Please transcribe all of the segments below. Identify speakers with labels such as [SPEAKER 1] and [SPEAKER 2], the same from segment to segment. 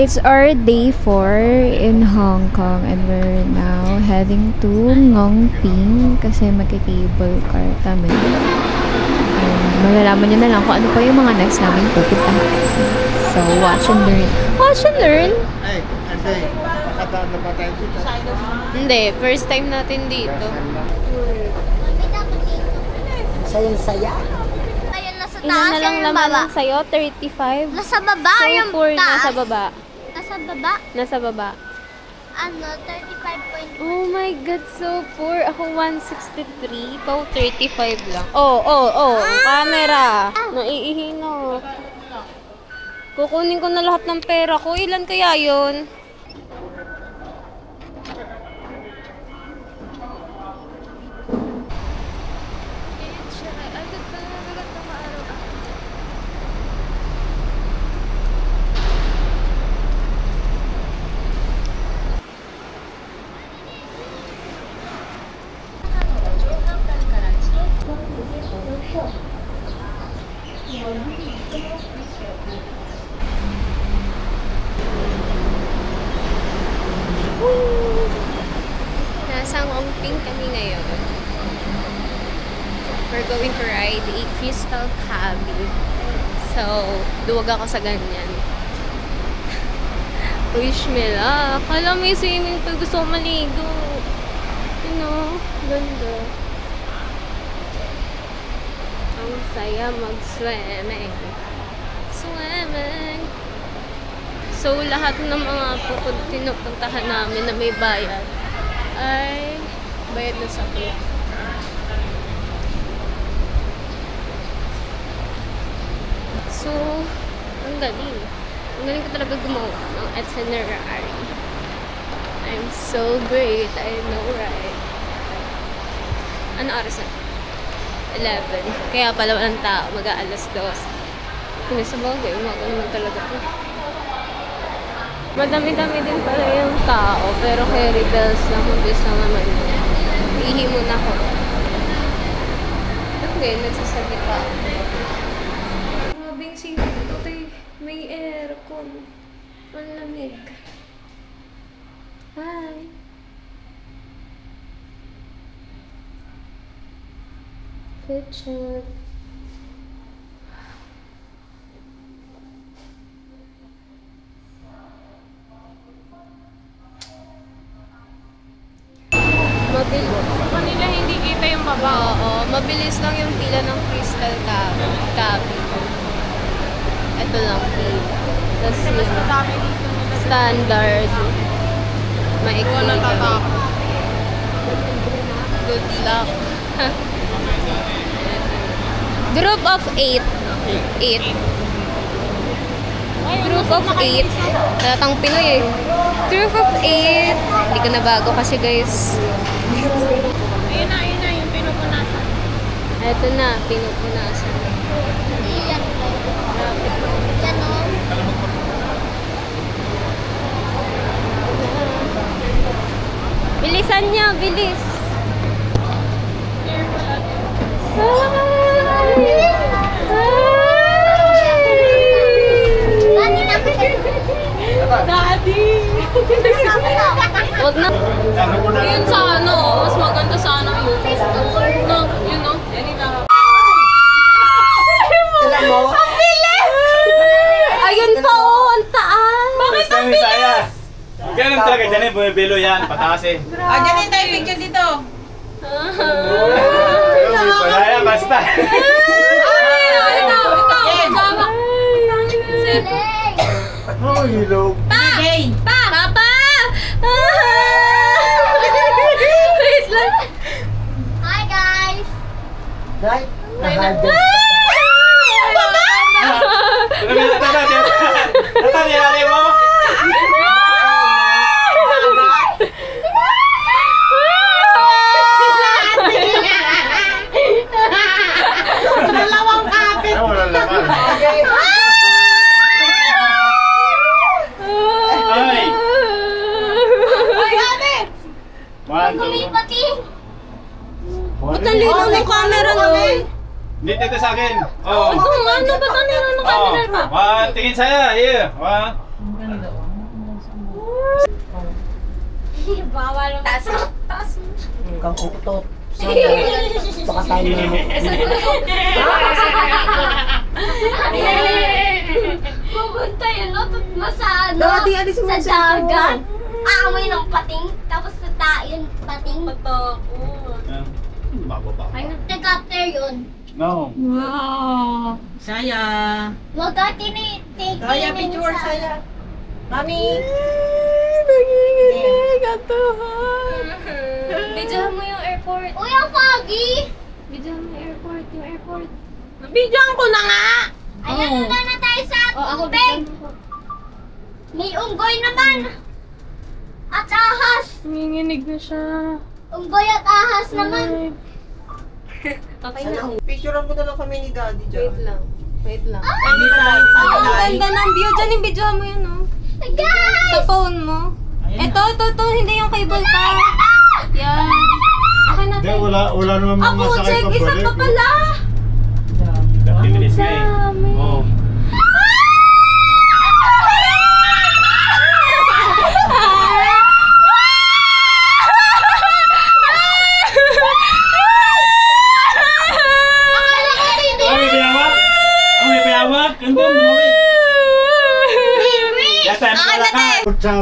[SPEAKER 1] It's our day 4 in Hong Kong and we're now heading to Ngongping kasi magki-cable car kami. And malalaman nyo na lang kung ano pa yung mga next namin pupuntahan. So, watch and learn. Watch and learn?
[SPEAKER 2] Ay, hindi. Makadaan na ba tayo dito?
[SPEAKER 1] Hindi. First time natin dito.
[SPEAKER 3] Sayang-saya.
[SPEAKER 1] Ilan na lang naman ang sayo? 35?
[SPEAKER 3] Nasa baba
[SPEAKER 1] so,
[SPEAKER 3] yung
[SPEAKER 1] taas? Nasa baba.
[SPEAKER 3] Nasa baba?
[SPEAKER 1] Nasa baba.
[SPEAKER 3] Ano, 35.1.
[SPEAKER 1] Oh my God, so poor. Ako 163, ikaw 35 lang. Oh, camera. Naiihi na. Kukunin ko na lahat ng pera ko. Ilan kaya yun? Nasa Ngongping kami ngayon. We're going to ride a crystal cabin. So, duwag ako sa ganyan. Wish me luck. Kala may swimming pool. Gusto ko maligo. You know, ganda. Ang saya mag-swimming. Swimming. So, lahat ng mga pinupuntahan namin na may bayad ay bayad na sa club. So, ang galing. Ang galing ko talaga gumawa ng itinerary. I'm so great. I know, right? Ano oras na? 11. Kaya pala walang tao. Mag-aalas 2. Hindi sa bagay. Umaga naman talaga po. Madami-dami din pala yung tao. Pero carry bells lang. Mabilis lang naman yun. Ihi muna ko. Okay, nagsasabi pa. Grabing sino dito. May aircon. Ang lamig. Hi. Kitchen.
[SPEAKER 4] Kanila hindi kita yung baba.
[SPEAKER 1] Oo, mabilis lang yung pila ng crystal cabin. Ito lang pila. Tapos yung standard. Maikli lang. Good luck. Group of 8. 8. Group of 8. Talatang Pinoy eh. Group of 8. Hindi ko na bago kasi guys.
[SPEAKER 4] Ayun na yung pinupunasan.
[SPEAKER 1] Ito na, pinupunasan.
[SPEAKER 3] Yan o.
[SPEAKER 1] Bilisan niya, bilis.
[SPEAKER 4] Daddy!
[SPEAKER 1] Wag na. Yun sa ano, mas maganda sana yung no, you know? Ang bilis! Ayun pa oh, ang taas!
[SPEAKER 4] Bakit ang bilis?
[SPEAKER 5] Ganun talaga dyan eh, bumibilo yan, pataas eh.
[SPEAKER 4] Ganyan tayo picture dito.
[SPEAKER 5] Kaya basta.
[SPEAKER 2] Oh, hello.
[SPEAKER 1] Papa! Wait lang.
[SPEAKER 3] Hi guys!
[SPEAKER 2] Right?
[SPEAKER 5] Tata, nilali mo?
[SPEAKER 4] Dalawang kapit.
[SPEAKER 2] Wala naman.
[SPEAKER 5] Ay!
[SPEAKER 4] Ay, ate!
[SPEAKER 5] One, two.
[SPEAKER 3] Pati!
[SPEAKER 1] Ba't ang linaw ng camera nun?
[SPEAKER 5] Hindi dito sa akin. Oh.
[SPEAKER 1] Oo nga, ano ba't ang linaw ng camera pa?
[SPEAKER 5] One, tingin sa'yo. Here. One.
[SPEAKER 3] Bawal mo.
[SPEAKER 4] Taas mo.
[SPEAKER 2] Kang utot. Baka tayo na mo.
[SPEAKER 3] Pupunta yun, no? Sa ano?
[SPEAKER 1] Dati, alis mo
[SPEAKER 3] Sa
[SPEAKER 1] yung cellphone.
[SPEAKER 3] dagat. Aamoy ng pating. Tapos yun, pating.
[SPEAKER 5] Bababa.
[SPEAKER 3] Helicopter yun.
[SPEAKER 5] No.
[SPEAKER 1] Wow.
[SPEAKER 6] Saya.
[SPEAKER 3] Wag ka tinitake.
[SPEAKER 6] Saya, picture, saya. Mami.
[SPEAKER 1] Nanginginig ang tuhod.
[SPEAKER 4] Videohan mo yung airport.
[SPEAKER 3] Uy, ang foggy!
[SPEAKER 4] Videohan mo yung airport. Yung airport.
[SPEAKER 6] Bidyan ko na nga.
[SPEAKER 3] Ayan, una na tayo sa
[SPEAKER 4] Ako
[SPEAKER 3] tubig.
[SPEAKER 4] videohan mo.
[SPEAKER 3] May unggoy naman. At ahas.
[SPEAKER 4] Nanginginig na siya.
[SPEAKER 3] Unggoy at ahas naman.
[SPEAKER 4] Okay na.
[SPEAKER 6] Picturean mo na lang kami ni Daddy dyan.
[SPEAKER 4] Wait lang. Wait lang.
[SPEAKER 6] Hindi tayo
[SPEAKER 4] Ang
[SPEAKER 6] pag-live.
[SPEAKER 4] ganda ng view dyan. Yung videohan mo yun, oh.
[SPEAKER 3] Guys!
[SPEAKER 4] Sa phone mo. Ito. Hindi yung cable car. Yan. Okay na
[SPEAKER 2] Hindi,
[SPEAKER 4] tayo.
[SPEAKER 2] wala naman mga
[SPEAKER 4] Ako,
[SPEAKER 2] sakay
[SPEAKER 4] check. Isa pa pala.
[SPEAKER 5] 30 minutes na eh.
[SPEAKER 4] Dami.
[SPEAKER 5] Oo. Oh, may payawak? Oh, may payawak? Andun, lumawit. Yata,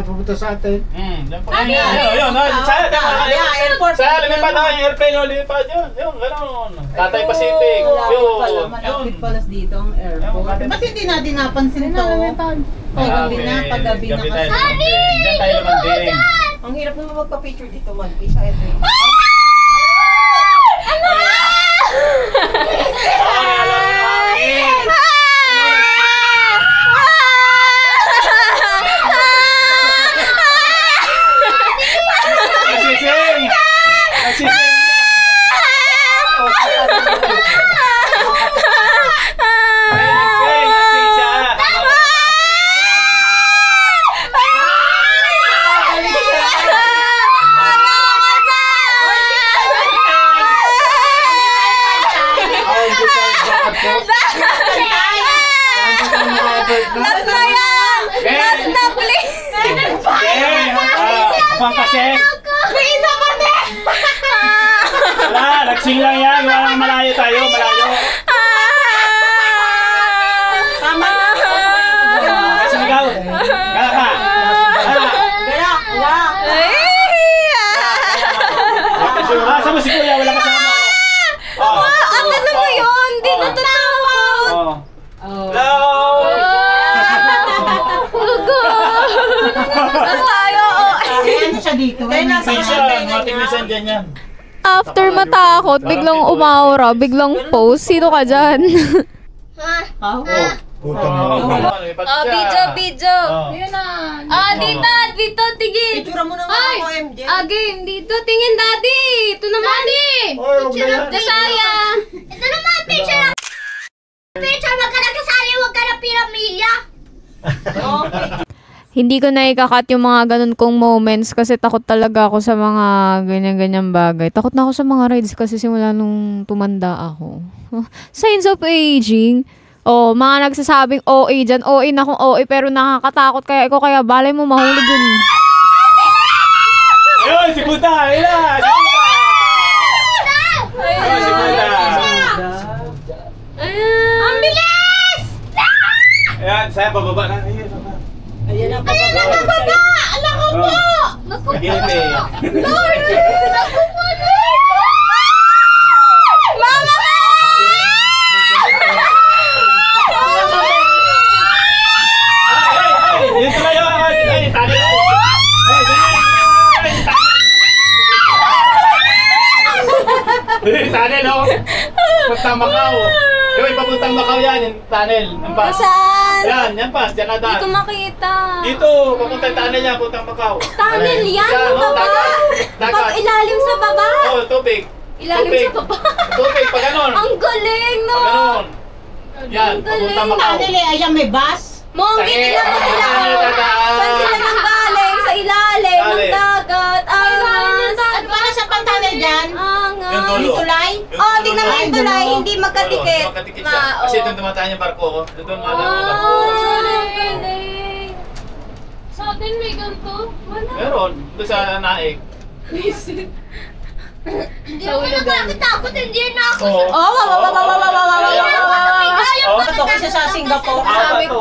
[SPEAKER 2] Pupunta sa atin.
[SPEAKER 5] Yan pa. Yun. Sa lumipad ako yung airplane, lumipad yun. Yun, gano'n. Tatay Pacific. Yun.
[SPEAKER 6] Malapit pala dito ang airport.
[SPEAKER 5] Yun.
[SPEAKER 6] Ba't hindi natin napansin to? Paggabi na kasi.
[SPEAKER 5] Diyan tayo lumanding.
[SPEAKER 6] Ang hirap naman magpa-picture dito, mag-isa. Ito.
[SPEAKER 1] Last na yan! Last na, please!
[SPEAKER 5] Pang kasi.
[SPEAKER 1] May isa pa din!
[SPEAKER 5] Wala, nagsing lang yan. Wala, malayo tayo, malayo.
[SPEAKER 6] Tama.
[SPEAKER 5] Sumigaw. Gala ka.
[SPEAKER 6] Gaya, wow.
[SPEAKER 5] Sama si Kuya, wala kasama.
[SPEAKER 1] Ang ano mo yun? Hindi natatakot!
[SPEAKER 5] Hello!
[SPEAKER 1] Tapos tayo,
[SPEAKER 6] Ayan siya dito. Kaya nasa
[SPEAKER 5] Minsan, mga tignisan dyan yan.
[SPEAKER 1] After matakot, biglang umaura, biglang post. Sino ka dyan?
[SPEAKER 2] Putang mga.
[SPEAKER 1] Video.
[SPEAKER 5] Yun
[SPEAKER 1] Dito, tingin.
[SPEAKER 6] Picture mo na nga ako, MJ.
[SPEAKER 1] Game, dito, tingin, daddy. Ito naman.
[SPEAKER 3] Picture of
[SPEAKER 1] Desaya.
[SPEAKER 3] Ito naman, picture of picture. Wag ka na kasali, wag ka na piramilya.
[SPEAKER 1] Hindi ko na ikakat yung mga ganun kong moments kasi takot talaga ako sa mga ganyan-ganyan bagay. Takot na ako sa mga rides kasi simula nung tumanda ako. Signs of aging. Oh, mga nagsasabing OA dyan. OA na akong OA pero nakakatakot kaya ikaw kaya balay mo mahulog yun.
[SPEAKER 5] Ayun, si Buda! Ayun! Si Buda!
[SPEAKER 1] Ang bilis!
[SPEAKER 5] Ayan, saya bababa na. Ayun, baba.
[SPEAKER 6] Ayan na, pababa.
[SPEAKER 3] Alam ko po.
[SPEAKER 5] Nagilite.
[SPEAKER 3] Lord! Ako po,
[SPEAKER 1] Mama!
[SPEAKER 5] Yun tuloy yun! Ay, tali ako! Ay, tunnel oh! Puntang Macau! Yung ipapuntang Macau yan, yung tunnel. Yung pass.
[SPEAKER 1] Saan?
[SPEAKER 5] Yan pass, dyan na
[SPEAKER 1] Hindi ko
[SPEAKER 5] daan.
[SPEAKER 1] makita.
[SPEAKER 5] Dito, papuntang tunnel yan, puntang Macau.
[SPEAKER 1] Tunnel yan?
[SPEAKER 5] Yan,
[SPEAKER 1] Sa baba?
[SPEAKER 5] Dagat.
[SPEAKER 1] Pag ilalim sa baba?
[SPEAKER 5] Oo, tubig.
[SPEAKER 1] Ilalim
[SPEAKER 5] Tubig.
[SPEAKER 1] sa baba?
[SPEAKER 5] Tubig, pag ganon.
[SPEAKER 1] Ang galing, no?
[SPEAKER 5] Pag ganon. Yan, papuntang Macau.
[SPEAKER 6] Tunnel ayan may bus.
[SPEAKER 1] Monggi, tingnan mo sila. Saan sila nanggaling? Sa ilalim ng
[SPEAKER 5] Ilalim.
[SPEAKER 1] dagat. Angas.
[SPEAKER 6] Ano ba nasa pantanel dyan?
[SPEAKER 5] Yung
[SPEAKER 1] Angas.
[SPEAKER 5] dulo.
[SPEAKER 6] Yung tulay?
[SPEAKER 1] Oh, tingnan mo yung tulay. Hindi
[SPEAKER 5] Hindi
[SPEAKER 1] magkadikit.
[SPEAKER 5] makadikit siya. Kasi doon dumataan yung barko. Doon dumataan yung barko.
[SPEAKER 1] Ang galing. Sa atin may ganito. Wala.
[SPEAKER 5] Meron. Doon sa naik.
[SPEAKER 3] Hindi ako nakakatakot, hindi na ako.
[SPEAKER 5] Oo.
[SPEAKER 6] Ito kasi sa Singapore.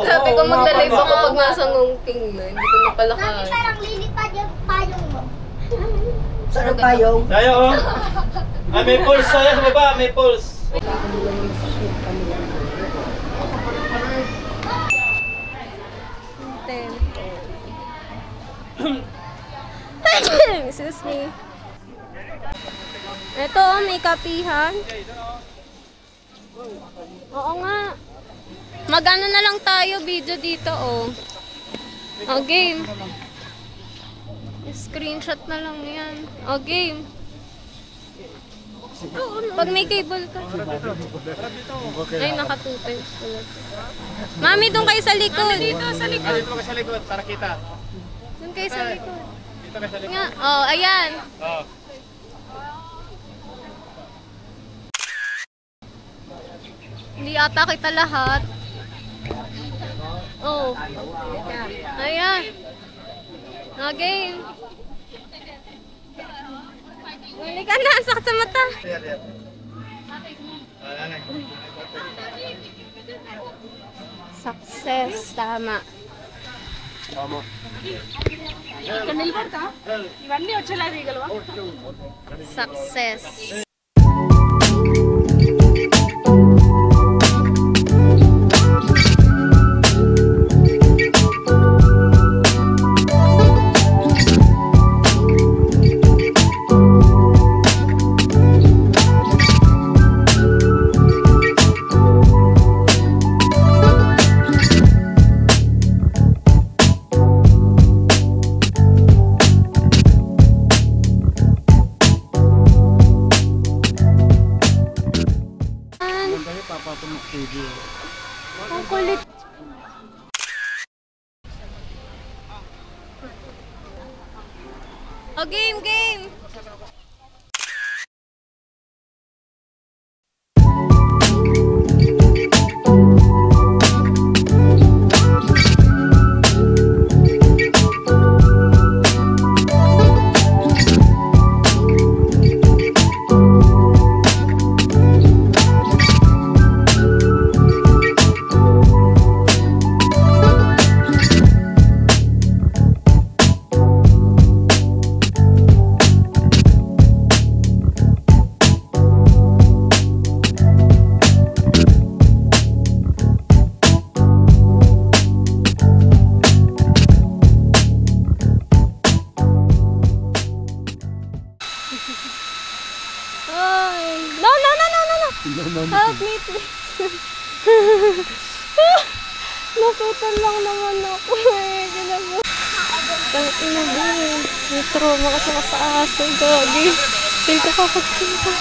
[SPEAKER 1] Sabi ko magla-live ako pag nasa ngongking na. Hindi ko na pala
[SPEAKER 3] Mami,
[SPEAKER 1] kaya.
[SPEAKER 3] parang lilipad yung payong mo.
[SPEAKER 2] Saan ang payong?
[SPEAKER 5] Tayo, oh. Ay, may pulse. Tayo sa baba, may pulse.
[SPEAKER 1] Excuse me. Ito, may kapihan. Oo nga. Mag-ano na lang tayo video dito, oh. Oh, game. Screenshot na lang yan. Oh, game. Pag may cable ka. Ay, naka 2 times pala. Mami, doon kayo sa likod. Dito, sa likod.
[SPEAKER 5] Dito ka sa likod para kita.
[SPEAKER 1] Doon kayo sa likod.
[SPEAKER 5] Dito ka sa likod.
[SPEAKER 1] Nga. Oh, ayan.
[SPEAKER 5] Oh.
[SPEAKER 1] Hindi ata kita lahat. Oh. Ayan. Okay. Balik ka na. Sakit sa mata. Success. Tama. Success. Ang kulit. Oh, game! Help me, please. Nakita lang naman ako. Tang ina mo. May trauma kasi sa aso. Gagi. Feel ko kakagpunta.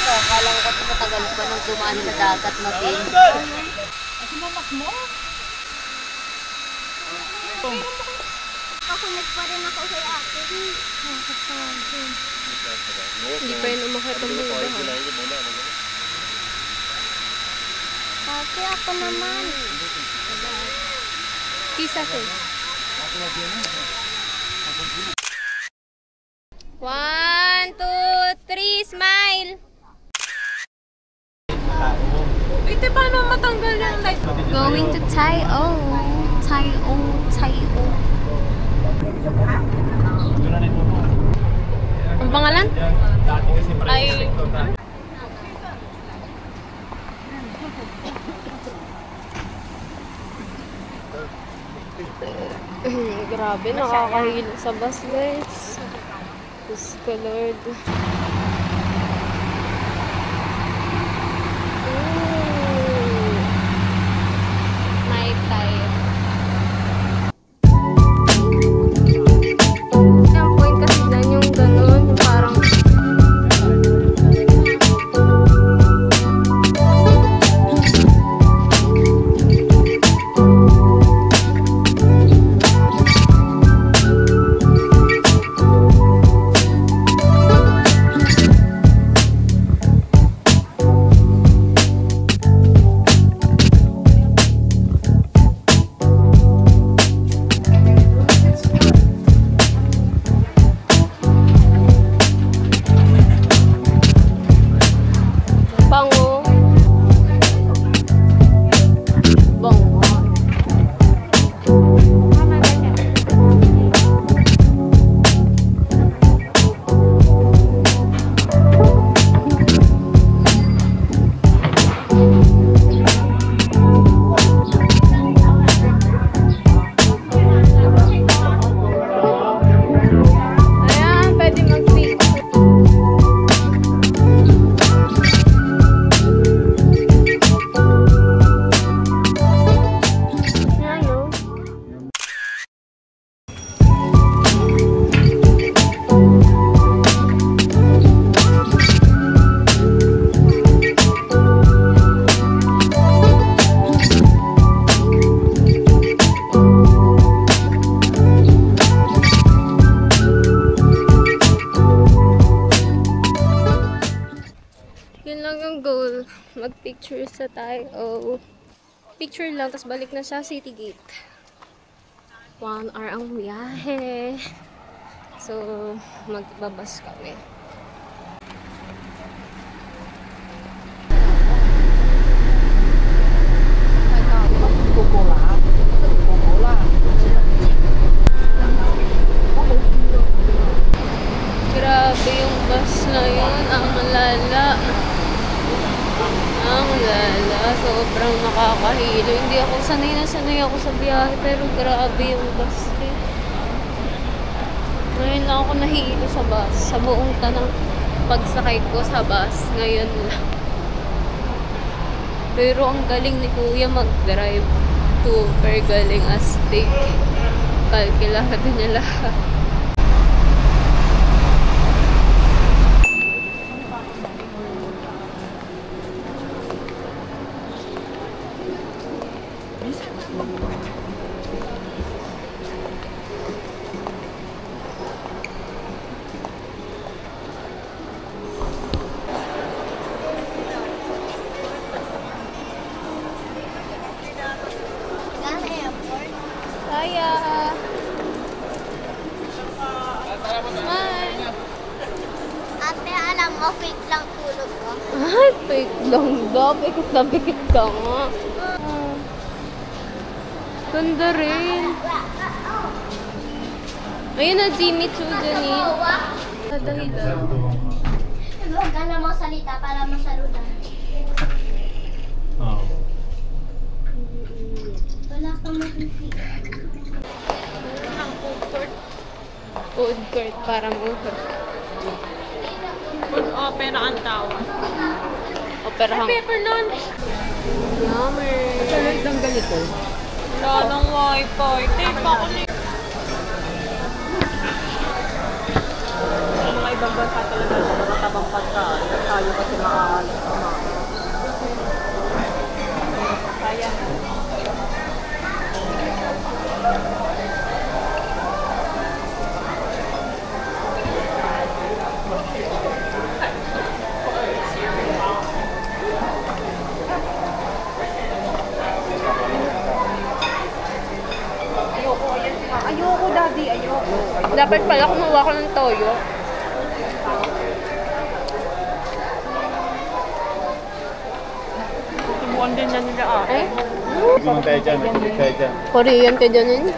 [SPEAKER 4] Akala ko kasi matagal pa nang dumaan sa dagat na din.
[SPEAKER 3] Kakulit pa rin ako kay ate.
[SPEAKER 1] Hindi pa yun umakit ang muda.
[SPEAKER 3] Ate, ako naman.
[SPEAKER 1] Kisa ko. 1, 2, 3, smile!
[SPEAKER 6] Ito, paano matanggal yung light?
[SPEAKER 1] Going to Taio. Ang pangalan? Ay. Grabe, nakakahilo sa bus, guys. Diyos ko, Lord. Night time. Ang point kasi dyan yung ganun, yung parang mag-picture sa tayo. Picture lang, tapos balik na siya City Gate. 1 hour ang biyahe. So, magbabas kami. Grabe yung bus na yun. Ang lala. Ang lala. Sobrang nakakahilo. Hindi ako sanay ako sa biyahe. Pero grabe yung bus din. Ngayon lang ako nahilo sa bus. Sa buong tanang pagsakay ko sa bus. Ngayon lang. Pero ang galing ni Kuya mag-drive. Super galing astig. Kalkulado niya lahat. Kaya. Hi.
[SPEAKER 3] Ate, alam mo, fake lang tulog ko.
[SPEAKER 1] Ay, fake lang daw. Pikit na pikit ka nga. Ganda rin. Ayun na, Jimmy Choo dyan eh. Dahilan.
[SPEAKER 3] Huwag ka na mo salita para masaludan.
[SPEAKER 5] Oo.
[SPEAKER 3] Wala kang mag-fake.
[SPEAKER 1] Food court para mo.
[SPEAKER 4] Food opera ang tawag.
[SPEAKER 1] Opera hang.
[SPEAKER 4] Pepper lunch.
[SPEAKER 1] Yummer.
[SPEAKER 2] Sunod ng ganito.
[SPEAKER 4] Wala ng wifi. Tape ako na.
[SPEAKER 2] Mga ibang bansa talaga matabang pagkain. Tayo kasi maaalis. Kaya. Ayoko, Daddy. Ayoko.
[SPEAKER 1] Dapat pala kumuha ko ng toyo.
[SPEAKER 4] Subukan din na nila
[SPEAKER 1] Eh?
[SPEAKER 5] Ikaw tayo dyan. Ikaw tayo dyan.
[SPEAKER 1] Korean ka dyan yun?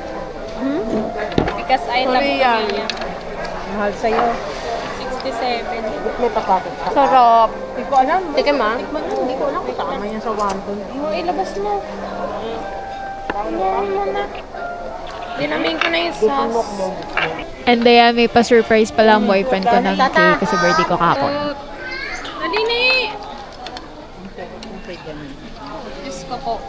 [SPEAKER 4] Because I love
[SPEAKER 2] Korean.
[SPEAKER 4] Korean.
[SPEAKER 2] Mahal sa'yo.
[SPEAKER 4] 67.
[SPEAKER 2] May pakakit ka.
[SPEAKER 1] Sarap.
[SPEAKER 2] Hindi ko alam.
[SPEAKER 1] Tika ma.
[SPEAKER 2] Hindi ko alam. Tama yan sa Wanton.
[SPEAKER 4] Ilabas mo. Ilabas mo na. Dinamin ko na yung sauce.
[SPEAKER 7] And ayan, may pa-surprise pala ang boyfriend ko ng cake kasi birthday ko kapon.
[SPEAKER 4] Dali na eh. Diyos ko po.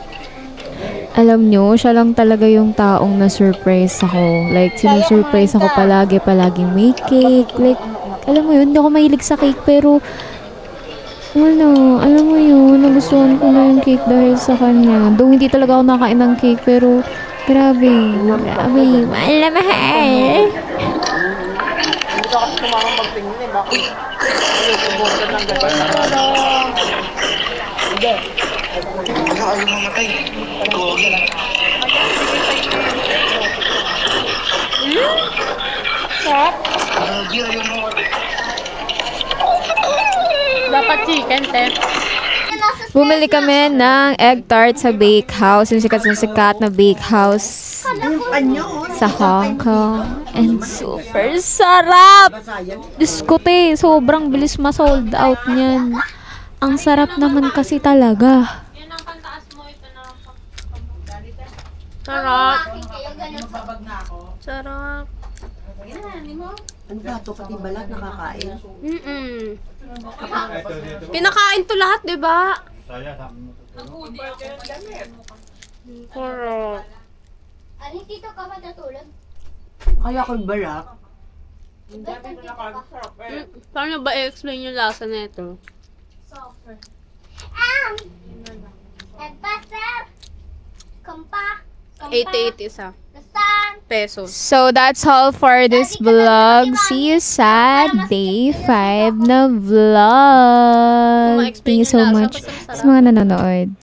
[SPEAKER 7] Alam nyo, siya lang talaga yung taong na-surprise ako. Like, sinusurprise ako palaging may cake. Like, alam mo yun, hindi ako mahilig sa cake pero alam mo yun, nagustuhan ko na yung cake dahil sa kanya. Though hindi talaga ako nakain ng cake pero grabe, mahal na mahal.
[SPEAKER 2] Hindi ka kasi tumamang magtingin eh. Bakit? Subukan ng gano'n. Hindi.
[SPEAKER 8] Ayaw mamatay.
[SPEAKER 1] Sarap.
[SPEAKER 8] Ayaw mamatay.
[SPEAKER 1] Dapat chicken, te.
[SPEAKER 7] Bumili kami ng egg tart sa bake house, yung sikat na bake house sa Hong Kong. And super sarap! Diyos ko te, sobrang bilis ma-sold out niyan. Ang sarap naman kasi talaga.
[SPEAKER 4] Yan ang pantaas mo. Ito na lang.
[SPEAKER 1] Sarap.
[SPEAKER 2] Babag na ako.
[SPEAKER 1] Sarap.
[SPEAKER 2] Ano ba ito? Pati balat nakakain.
[SPEAKER 1] Kinakain to lahat, di ba?
[SPEAKER 5] Saya, sabi mo.
[SPEAKER 1] Sarap.
[SPEAKER 3] Ano, tito ka matutulog?
[SPEAKER 2] Kaya ako'y balat.
[SPEAKER 1] Paano ba i-explain yung lasa nito?
[SPEAKER 3] Softer. Nagpasel. Kumpa.
[SPEAKER 1] 80-80 isa.
[SPEAKER 3] The sun.
[SPEAKER 1] pesos.
[SPEAKER 7] So, that's all for this vlog. See you sa day 5 na vlog. Thank you so much sa mga nanonood.